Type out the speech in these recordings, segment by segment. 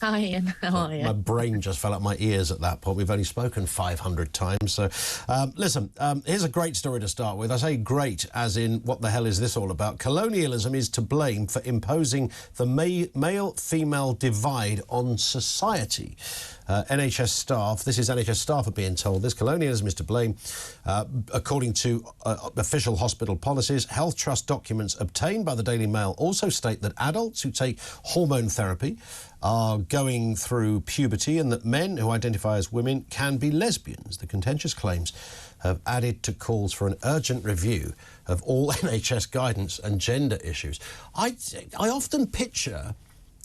Hi, Ian. How are you? My brain just fell out my ears at that point. We've only spoken 500 times. So, listen, here's a great story to start with. I say great as in, what the hell is this all about? Colonialism is to blame for imposing the male-female divide on society. NHS staff, this is NHS staff are being told this. Colonialism is to blame, according to official hospital policies. Health Trust documents obtained by the Daily Mail also state that adults who take hormone therapy are going through puberty and that men who identify as women can be lesbians. The contentious claims have added to calls for an urgent review of all NHS guidance and gender issues. I often picture,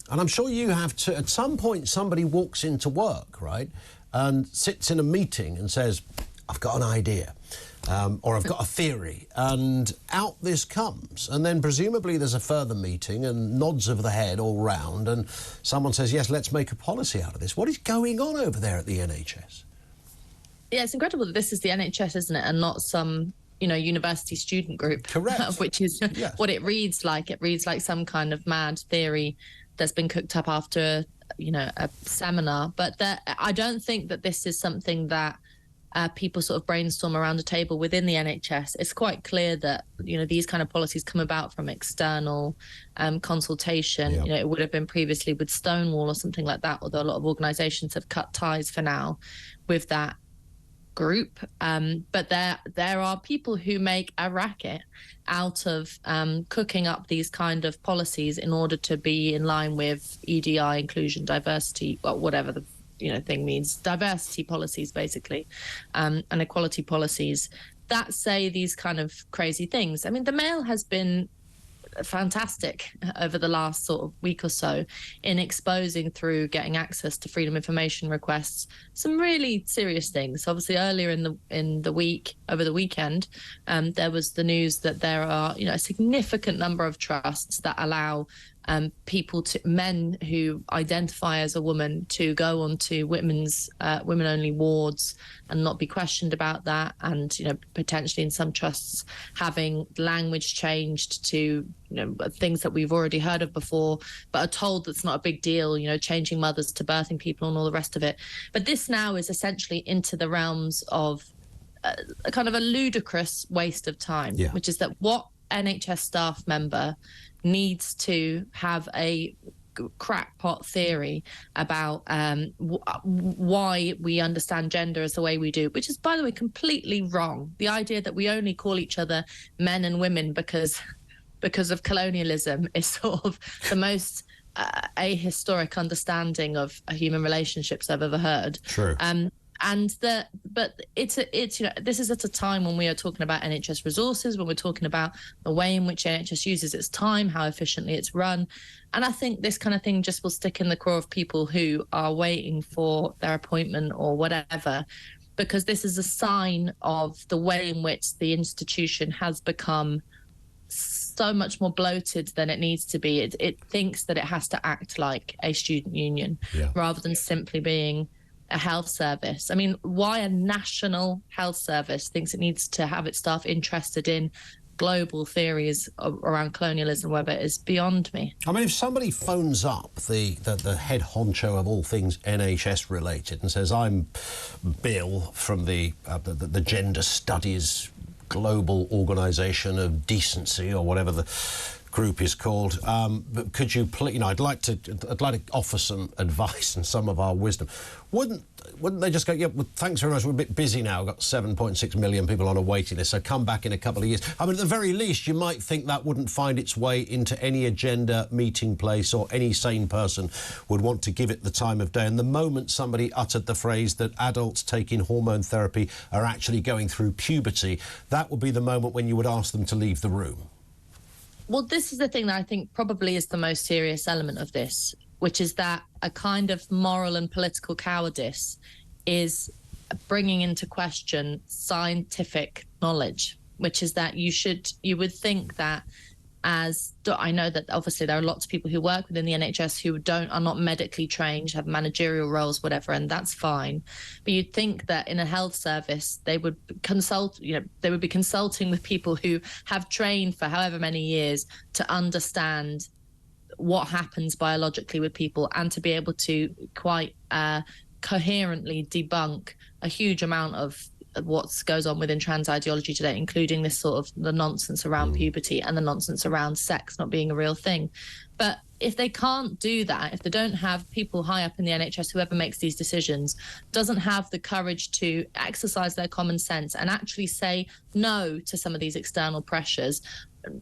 and I'm sure you have too, at some point somebody walks into work, right, and sits in a meeting and says, I've got an idea, or I've got a theory, and out this comes. And then presumably there's a further meeting and nods of the head all round, and someone says, yes, let's make a policy out of this. What is going on over there at the NHS? Yeah, it's incredible that this is the NHS, isn't it, and not some, you know, university student group. Correct. Which is yes. What it reads like. It reads like some kind of mad theory that's been cooked up after, you know, a seminar. But I don't think that this is something that people sort of brainstorm around a table within the NHS. It's quite clear that, you know, these kind of policies come about from external consultation. Yep. You know, it would have been previously with Stonewall or something like that, although a lot of organisations have cut ties for now with that group. But there are people who make a racket out of cooking up these kind of policies in order to be in line with EDI, inclusion, diversity, well, whatever the thing means, diversity policies basically, and equality policies that say these kind of crazy things. I mean, the Mail has been fantastic over the last sort of week or so in exposing, through getting access to freedom information requests, some really serious things. Obviously, earlier in the week, over the weekend, there was the news that there are, you know, a significant number of trusts that allow men who identify as a woman to go onto women-only wards and not be questioned about that, and, you know, potentially in some trusts having language changed to, you know, things that we've already heard of before, but are told that's not a big deal, you know, changing mothers to birthing people and all the rest of it. But this now is essentially into the realms of a kind of a ludicrous waste of time, which is that what NHS staff member needs to have a crackpot theory about why we understand gender as the way we do, which is, by the way, completely wrong. The idea that we only call each other men and women because of colonialism is sort of the most ahistoric understanding of human relationships I've ever heard. True. But it's you know, this is at a time when we are talking about NHS resources, when we're talking about the way in which NHS uses its time, how efficiently it's run. And I think this kind of thing just will stick in the craw of people who are waiting for their appointment or whatever, because this is a sign of the way in which the institution has become so much more bloated than it needs to be. It thinks that it has to act like a student union rather than simply being a health service. I mean, why a national health service thinks it needs to have its staff interested in global theories around colonialism, whether it is beyond me. I mean, if somebody phones up the head honcho of all things NHS related and says, I'm Bill from the Gender Studies Global Organisation of Decency, or whatever the group is called, but could you please, you know, I'd like to offer some advice and some of our wisdom. Wouldn't they just go, yeah, well, thanks very much, we're a bit busy now, we've got 7.6 million people on a waiting list, so come back in a couple of years. I mean, at the very least, you might think that wouldn't find its way into any agenda meeting place, or any sane person would want to give it the time of day. And the moment somebody uttered the phrase that adults taking hormone therapy are actually going through puberty, that would be the moment when you would ask them to leave the room. Well, this is the thing that I think probably is the most serious element of this, which is that a kind of moral and political cowardice is bringing into question scientific knowledge, which is that you would think that, as I know that obviously there are lots of people who work within the NHS who are not medically trained, have managerial roles, whatever, and that's fine. But you'd think that in a health service they would consult, you know, they would be consulting with people who have trained for however many years to understand what happens biologically with people, and to be able to quite coherently debunk a huge amount of what goes on within trans ideology today, including this sort of the nonsense around puberty and the nonsense around sex not being a real thing. But if they can't do that, if they don't have people high up in the NHS, whoever makes these decisions, doesn't have the courage to exercise their common sense and actually say no to some of these external pressures,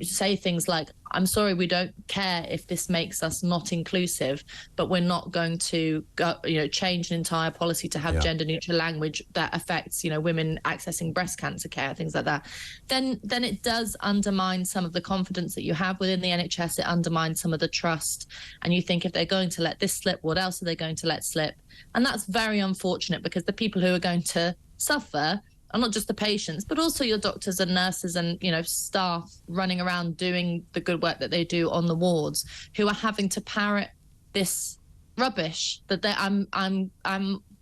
say things like, I'm sorry, we don't care if this makes us not inclusive, but we're not going to go, change an entire policy to have gender neutral language that affects, women accessing breast cancer care, things like that, then it does undermine some of the confidence that you have within the NHS. It undermines some of the trust. And you think, if they're going to let this slip, what else are they going to let slip? And that's very unfortunate, because the people who are going to suffer are not just the patients, but also your doctors and nurses and, staff running around doing the good work that they do on the wards, who are having to parrot this rubbish that I'm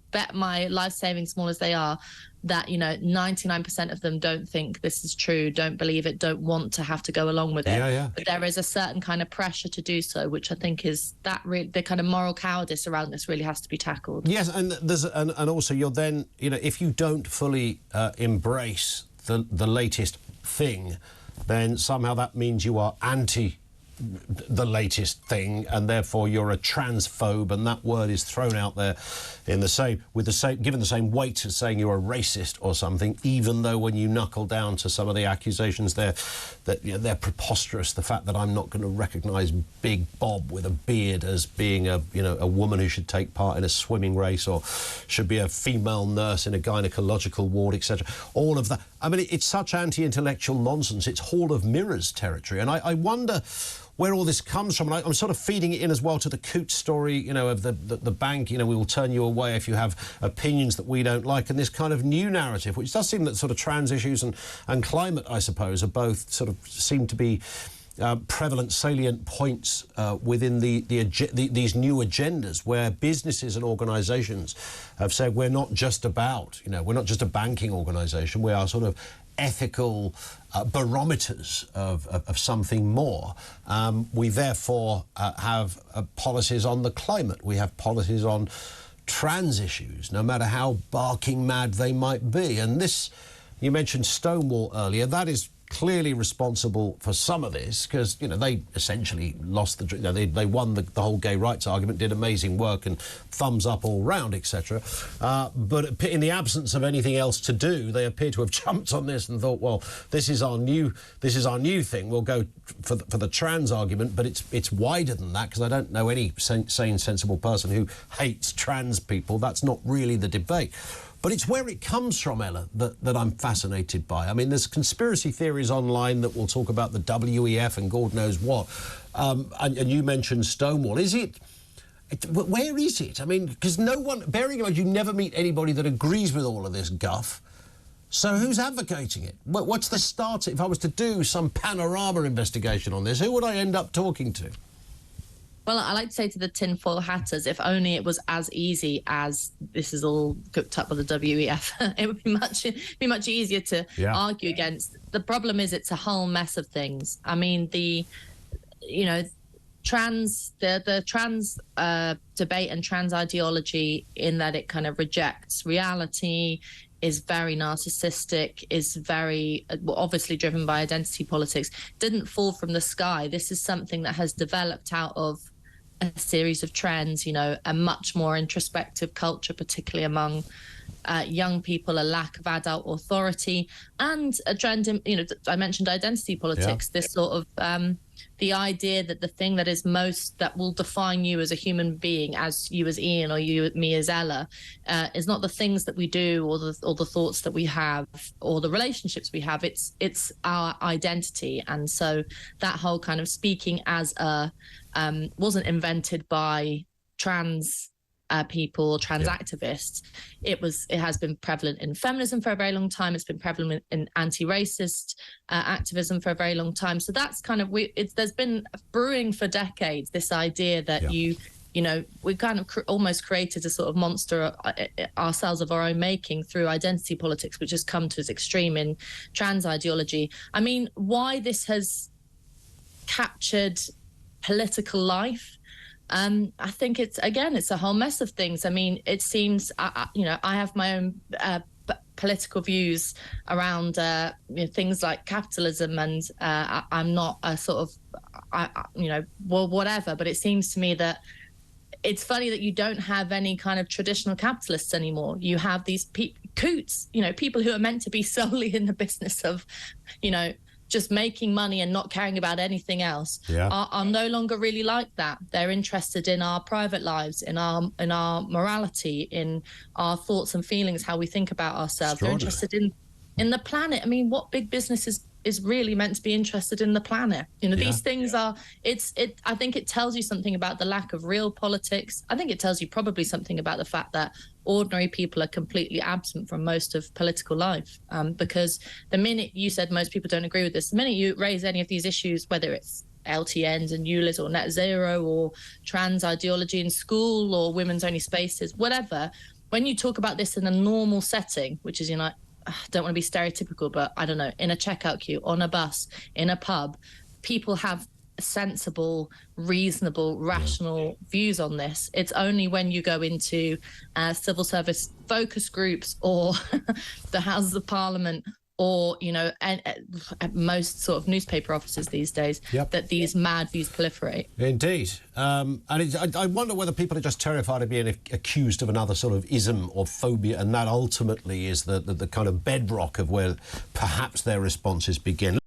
bet my life savings, small as they are, that 99% of them don't think this is true, don't believe it, don't want to have to go along with it. But there is a certain kind of pressure to do so, which I think is that the kind of moral cowardice around this really has to be tackled. Yes, and there's and also you're then if you don't fully embrace the latest thing, then somehow that means you are anti the latest thing, and therefore you're a transphobe, and that word is thrown out there in given the same weight as saying you're a racist or something, even though when you knuckle down to some of the accusations they're preposterous. The fact that I'm not going to recognise Big Bob with a beard as being a woman who should take part in a swimming race, or should be a female nurse in a gynecological ward, etc. All of that. I mean, it's such anti-intellectual nonsense. It's Hall of Mirrors territory, and I wonder where all this comes from. And I'm sort of feeding it in as well to the Coots story, of the bank, we will turn you away if you have opinions that we don't like, and this kind of new narrative, which does seem that sort of trans issues and climate, I suppose, are both sort of seem to be prevalent, salient points within these new agendas, where businesses and organisations have said, we're not just about, we're not just a banking organisation, we are sort of ethical barometers of something more. We therefore have policies on the climate. We have policies on trans issues, no matter how barking mad they might be. And this, you mentioned Stonewall earlier, that is clearly responsible for some of this, because they essentially lost they won the whole gay rights argument, did amazing work, and thumbs up all round, etc. But in the absence of anything else to do, they appear to have jumped on this and thought, well, this is our new thing. We'll go for the trans argument, but it's wider than that, because I don't know any sane, sensible person who hates trans people. That's not really the debate. But it's where it comes from, Ella, that I'm fascinated by. I mean, there's conspiracy theories online that will talk about the WEF and God knows what. And you mentioned Stonewall. Where is it? I mean, because no one, bearing in mind you never meet anybody that agrees with all of this guff. So who's advocating it? What's the start? If I was to do some panorama investigation on this, who would I end up talking to? Well, I like to say to the tinfoil hatters, if only it was as easy as this is all cooked up with the WEF, it would be much easier to argue against. The problem is it's a whole mess of things. I mean, the trans debate and trans ideology, in that it kind of rejects reality, is very narcissistic, is very obviously driven by identity politics, didn't fall from the sky. This is something that has developed out of a series of trends, a much more introspective culture, particularly among young people, a lack of adult authority, and a trend in, I mentioned identity politics, this sort of the idea that the thing that is that will define you as a human being, as you as Ian or you me as Ella, is not the things that we do or the thoughts that we have or the relationships we have. It's our identity. And so that whole kind of speaking as a wasn't invented by trans people, trans activists. It has been prevalent in feminism for a very long time. It's been prevalent in anti-racist activism for a very long time. So that's kind of there's been brewing for decades, this idea that we kind of almost created a sort of monster ourselves of our own making through identity politics, which has come to its extreme in trans ideology. I mean, why this has captured political life. I think it's a whole mess of things. I mean, it seems, I have my own political views around things like capitalism, and I'm not a sort of, whatever. But it seems to me that it's funny that you don't have any kind of traditional capitalists anymore. You have these coots, people who are meant to be solely in the business of, just making money and not caring about anything else, are no longer really like that. They're interested in our private lives, in our morality, in our thoughts and feelings, how we think about ourselves. They're interested in the planet. I mean, what big business is really meant to be interested in the planet? These things are, I think it tells you something about the lack of real politics. I think it tells you probably something about the fact that ordinary people are completely absent from most of political life, because the minute you said most people don't agree with this, the minute you raise any of these issues, whether it's LTNs and ULIS or net zero or trans ideology in school or women's only spaces, whatever, when you talk about this in a normal setting, which is, I don't want to be stereotypical, but I don't know, in a checkout queue, on a bus, in a pub, people have sensible, reasonable, rational views on this. It's only when you go into civil service focus groups or the Houses of Parliament or, and at most sort of newspaper offices these days, that these mad views proliferate. Indeed. And I wonder whether people are just terrified of being accused of another sort of ism or phobia, and that ultimately is the kind of bedrock of where perhaps their responses begin.